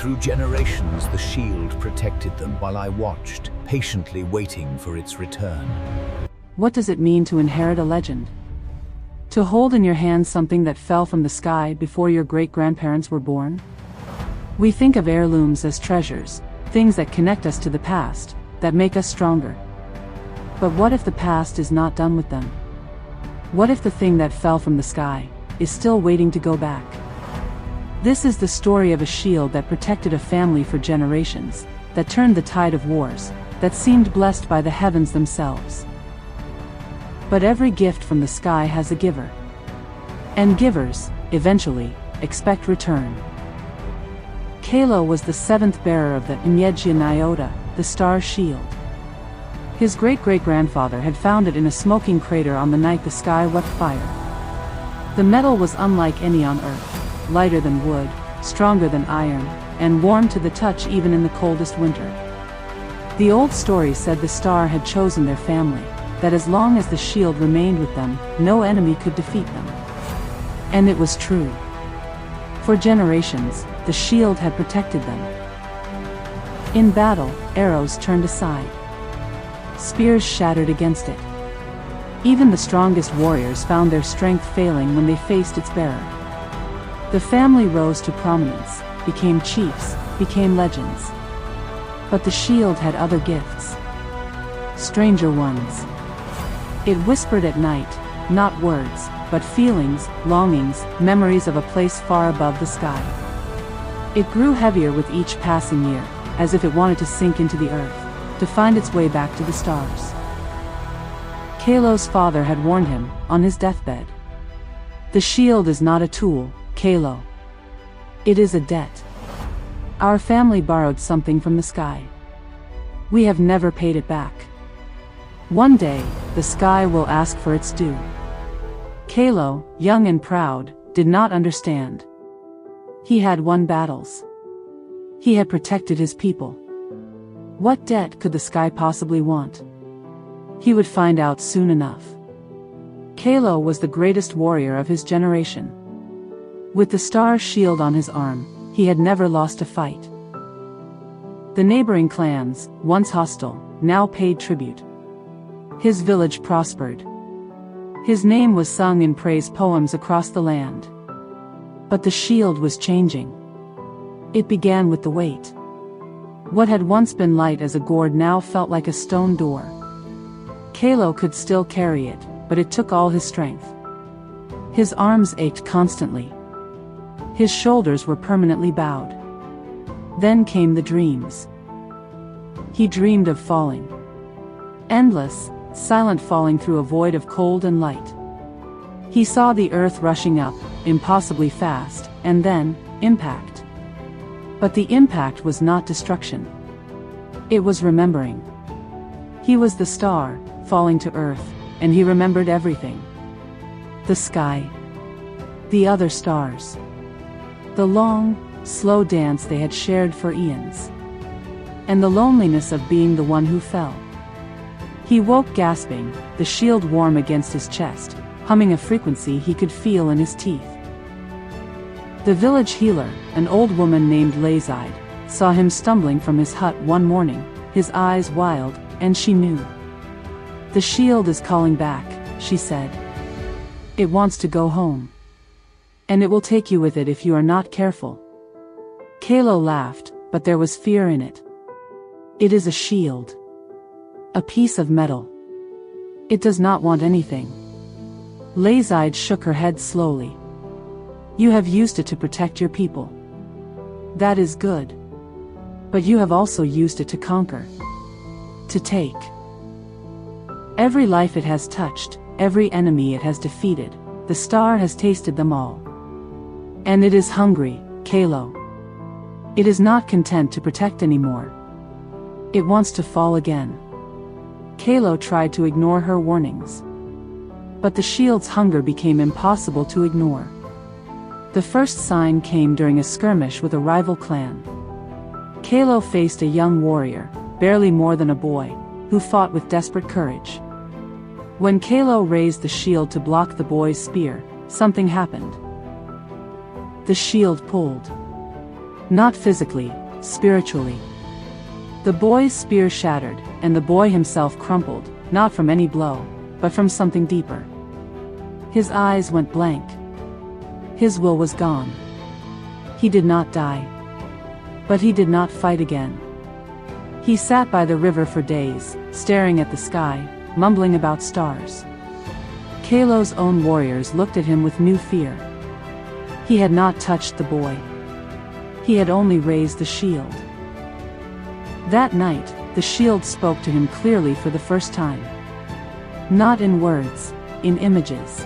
Through generations, the shield protected them while I watched, patiently waiting for its return. What does it mean to inherit a legend? To hold in your hand something that fell from the sky before your great-grandparents were born? We think of heirlooms as treasures, things that connect us to the past, that make us stronger. But what if the past is not done with them? What if the thing that fell from the sky is still waiting to go back? This is the story of a shield that protected a family for generations, that turned the tide of wars, that seemed blessed by the heavens themselves. But every gift from the sky has a giver. And givers, eventually, expect return. Kaelo was the seventh bearer of the Nyege Nyota, the star shield. His great-great-grandfather had found it in a smoking crater on the night the sky wept fire. The metal was unlike any on Earth, lighter than wood, stronger than iron, and warm to the touch even in the coldest winter. The old story said the star had chosen their family, that as long as the shield remained with them, no enemy could defeat them. And it was true. For generations, the shield had protected them. In battle, arrows turned aside. Spears shattered against it. Even the strongest warriors found their strength failing when they faced its bearer. The family rose to prominence, became chiefs, became legends. But the shield had other gifts. Stranger ones. It whispered at night, not words, but feelings, longings, memories of a place far above the sky. It grew heavier with each passing year, as if it wanted to sink into the earth, to find its way back to the stars. Kaelo's father had warned him, on his deathbed. The shield is not a tool, Kaelo. It is a debt. Our family borrowed something from the sky. We have never paid it back. One day, the sky will ask for its due. Kaelo, young and proud, did not understand. He had won battles. He had protected his people. What debt could the sky possibly want? He would find out soon enough. Kaelo was the greatest warrior of his generation. With the star shield on his arm, he had never lost a fight. The neighboring clans, once hostile, now paid tribute. His village prospered. His name was sung in praise poems across the land. But the shield was changing. It began with the weight. What had once been light as a gourd now felt like a stone door. Kaelo could still carry it, but it took all his strength. His arms ached constantly. His shoulders were permanently bowed. Then came the dreams. He dreamed of falling. Endless, silent falling through a void of cold and light. He saw the earth rushing up, impossibly fast, and then, impact. But the impact was not destruction. It was remembering. He was the star, falling to earth, and he remembered everything. The sky. The other stars. The long, slow dance they had shared for eons. And the loneliness of being the one who fell. He woke gasping, the shield warm against his chest, humming a frequency he could feel in his teeth. The village healer, an old woman named Lazide, saw him stumbling from his hut one morning, his eyes wild, and she knew. "The shield is calling back," she said. "It wants to go home. And it will take you with it if you are not careful." Kaelo laughed, but there was fear in it. "It is a shield. A piece of metal. It does not want anything." Lazide shook her head slowly. "You have used it to protect your people. That is good. But you have also used it to conquer. To take. Every life it has touched, every enemy it has defeated, the star has tasted them all. And it is hungry, Kaelo. It is not content to protect anymore. It wants to fall again." Kaelo tried to ignore her warnings. But the shield's hunger became impossible to ignore. The first sign came during a skirmish with a rival clan. Kaelo faced a young warrior, barely more than a boy, who fought with desperate courage. When Kaelo raised the shield to block the boy's spear, something happened. The shield pulled. Not physically, spiritually. The boy's spear shattered, and the boy himself crumpled, not from any blow, but from something deeper. His eyes went blank. His will was gone. He did not die. But he did not fight again. He sat by the river for days, staring at the sky, mumbling about stars. Kaelo's own warriors looked at him with new fear. He had not touched the boy. He had only raised the shield. That night, the shield spoke to him clearly for the first time. Not in words, in images.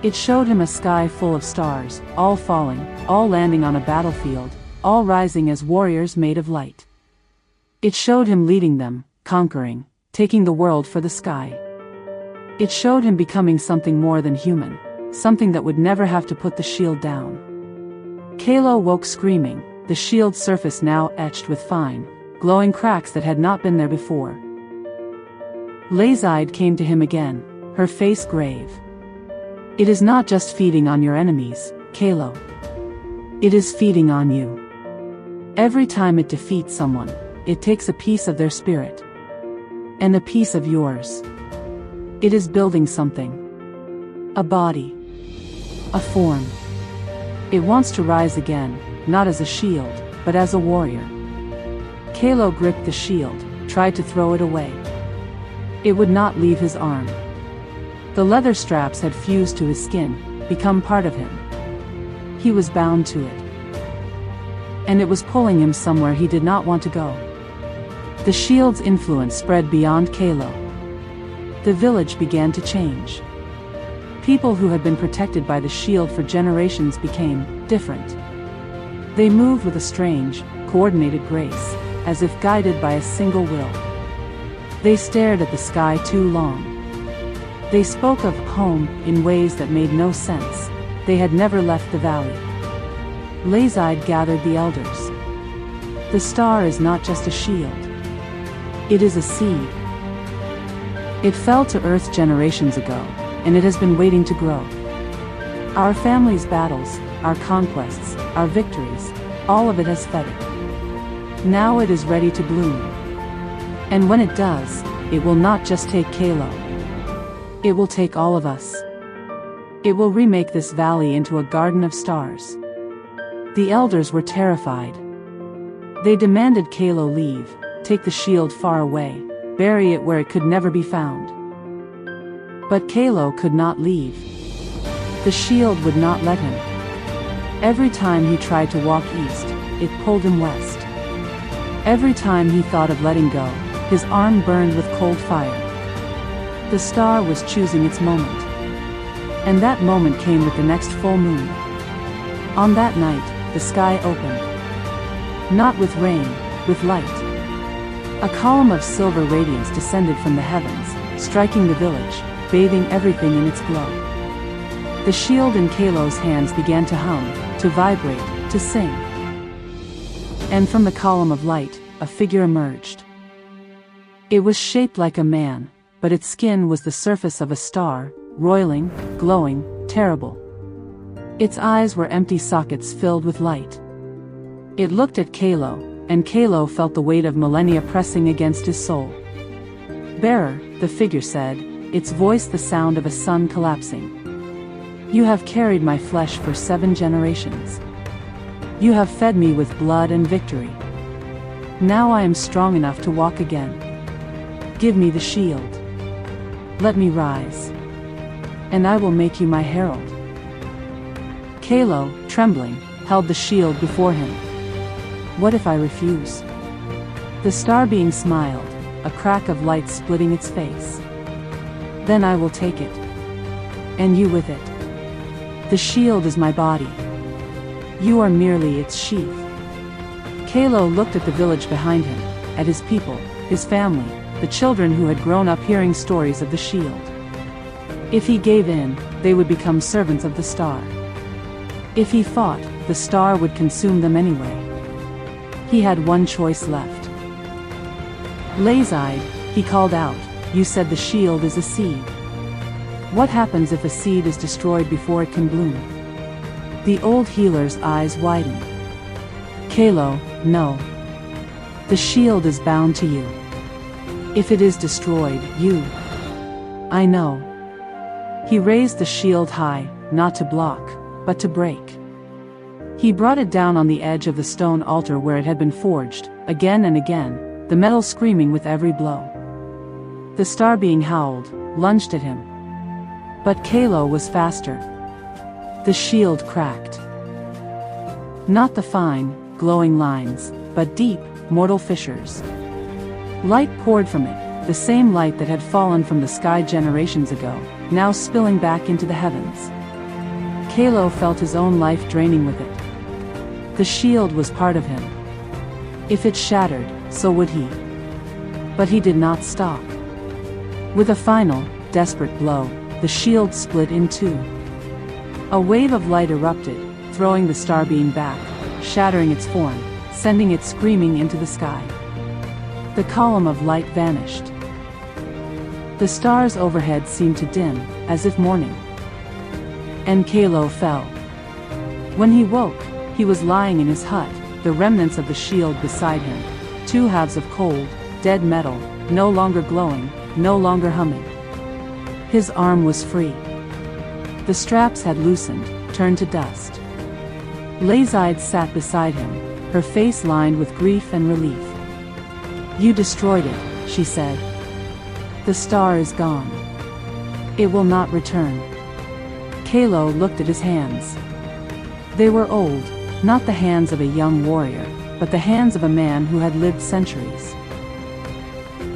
It showed him a sky full of stars, all falling, all landing on a battlefield, all rising as warriors made of light. It showed him leading them, conquering, taking the world for the sky. It showed him becoming something more than human, something that would never have to put the shield down. Kaelo woke screaming, the shield's surface now etched with fine, glowing cracks that had not been there before. Lazide came to him again, her face grave. It is not just feeding on your enemies, Kaelo. It is feeding on you. Every time it defeats someone, it takes a piece of their spirit. And a piece of yours. It is building something. A body. A form. It wants to rise again, not as a shield, but as a warrior. Kaelo gripped the shield, tried to throw it away. It would not leave his arm. The leather straps had fused to his skin, become part of him. He was bound to it. And it was pulling him somewhere he did not want to go. The shield's influence spread beyond Kaelo. The village began to change. People who had been protected by the shield for generations became different. They moved with a strange, coordinated grace, as if guided by a single will. They stared at the sky too long. They spoke of home in ways that made no sense. They had never left the valley. Lazide gathered the elders. The star is not just a shield. It is a seed. It fell to Earth generations ago, and it has been waiting to grow. Our family's battles, our conquests, our victories, all of it has fed it. Now it is ready to bloom. And when it does, it will not just take Kaelo. It will take all of us. It will remake this valley into a garden of stars. The elders were terrified. They demanded Kaelo leave, take the shield far away, bury it where it could never be found. But Kaelo could not leave. The shield would not let him. Every time he tried to walk east, it pulled him west. Every time he thought of letting go, his arm burned with cold fire. The star was choosing its moment. And that moment came with the next full moon. On that night, the sky opened. Not with rain, with light. A column of silver radiance descended from the heavens, striking the village, bathing everything in its glow. The shield in Kaelo's hands began to hum, to vibrate, to sing. And from the column of light, a figure emerged. It was shaped like a man, but its skin was the surface of a star, roiling, glowing, terrible. Its eyes were empty sockets filled with light. It looked at Kaelo, and Kaelo felt the weight of millennia pressing against his soul. "Bearer," the figure said, its voice the sound of a sun collapsing. "You have carried my flesh for 7 generations. You have fed me with blood and victory. Now I am strong enough to walk again. Give me the shield. Let me rise. And I will make you my herald." Kaelo, trembling, held the shield before him. "What if I refuse?" The star being smiled, a crack of light splitting its face. "Then I will take it. And you with it. The shield is my body. You are merely its sheath." Kaelo looked at the village behind him, at his people, his family, the children who had grown up hearing stories of the shield. If he gave in, they would become servants of the star. If he fought, the star would consume them anyway. He had one choice left. "Lazide," he called out, "you said the shield is a seed. What happens if a seed is destroyed before it can bloom?" The old healer's eyes widened. Kaelo, no. The shield is bound to you. If it is destroyed, you. I know. He raised the shield high, not to block, but to break. He brought it down on the edge of the stone altar where it had been forged, again and again, the metal screaming with every blow. The star being howled, lunged at him. But Kaelo was faster. The shield cracked. Not the fine, glowing lines, but deep, mortal fissures. Light poured from it, the same light that had fallen from the sky generations ago, now spilling back into the heavens. Kaelo felt his own life draining with it. The shield was part of him. If it shattered, so would he. But he did not stop. With a final, desperate blow, the shield split in two. A wave of light erupted, throwing the star being back, shattering its form, sending it screaming into the sky. The column of light vanished. The stars overhead seemed to dim, as if mourning. And Kaelo fell. When he woke, he was lying in his hut, the remnants of the shield beside him, two halves of cold, dead metal, no longer glowing, no longer humming. His arm was free. The straps had loosened, turned to dust. Lazide sat beside him, her face lined with grief and relief. You destroyed it, she said. The star is gone. It will not return. Kaelo looked at his hands. They were old, not the hands of a young warrior, but the hands of a man who had lived centuries.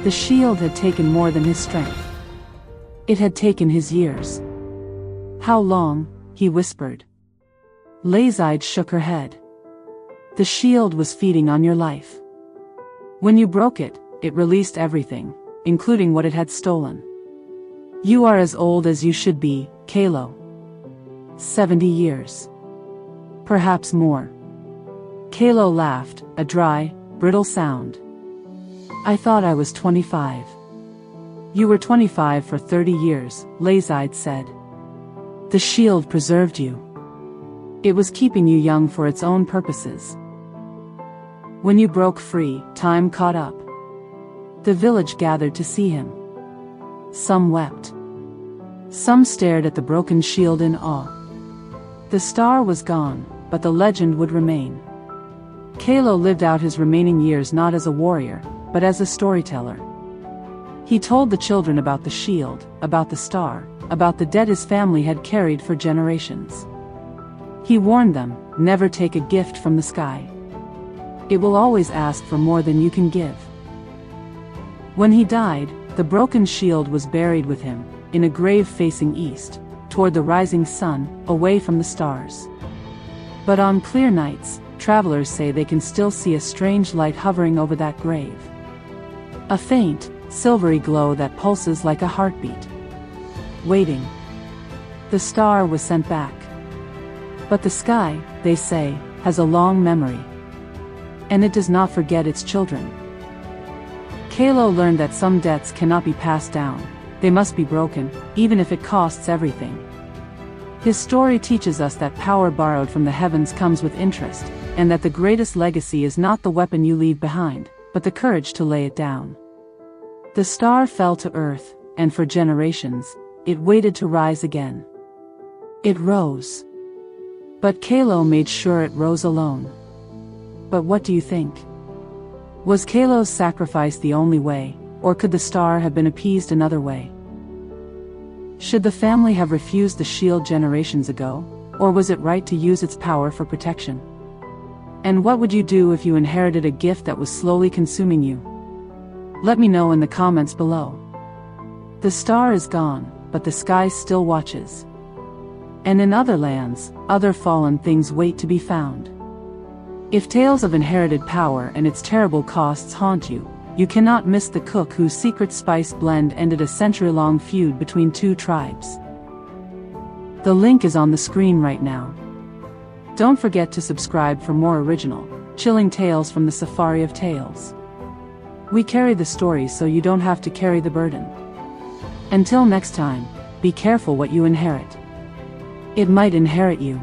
The shield had taken more than his strength. It had taken his years. How long? He whispered. Lazide shook her head. The shield was feeding on your life. When you broke it, it released everything, including what it had stolen. You are as old as you should be, Kaelo. 70 years. Perhaps more. Kaelo laughed, a dry, brittle sound. I thought I was 25. You were 25 for 30 years, Lazide said. The shield preserved you. It was keeping you young for its own purposes. When you broke free, time caught up. The village gathered to see him. Some wept. Some stared at the broken shield in awe. The star was gone, but the legend would remain. Kaelo lived out his remaining years not as a warrior, but as a storyteller. He told the children about the shield, about the star, about the debt his family had carried for generations. He warned them, never take a gift from the sky. It will always ask for more than you can give. When he died, the broken shield was buried with him, in a grave facing east, toward the rising sun, away from the stars. But on clear nights, travelers say they can still see a strange light hovering over that grave. A faint, silvery glow that pulses like a heartbeat. Waiting. The star was sent back. But the sky, they say, has a long memory. And it does not forget its children. Kaelo learned that some debts cannot be passed down. They must be broken, even if it costs everything. His story teaches us that power borrowed from the heavens comes with interest, and that the greatest legacy is not the weapon you leave behind, but the courage to lay it down. The star fell to earth, and for generations, it waited to rise again. It rose. But Kaelo made sure it rose alone. But what do you think? Was Kaelo's sacrifice the only way, or could the star have been appeased another way? Should the family have refused the shield generations ago, or was it right to use its power for protection? And what would you do if you inherited a gift that was slowly consuming you? Let me know in the comments below. The star is gone, but the sky still watches. And in other lands, other fallen things wait to be found. If tales of inherited power and its terrible costs haunt you, you cannot miss the cook whose secret spice blend ended a century-long feud between two tribes. The link is on the screen right now. Don't forget to subscribe for more original, chilling tales from the Safari of Tales. We carry the stories so you don't have to carry the burden. Until next time, be careful what you inherit. It might inherit you.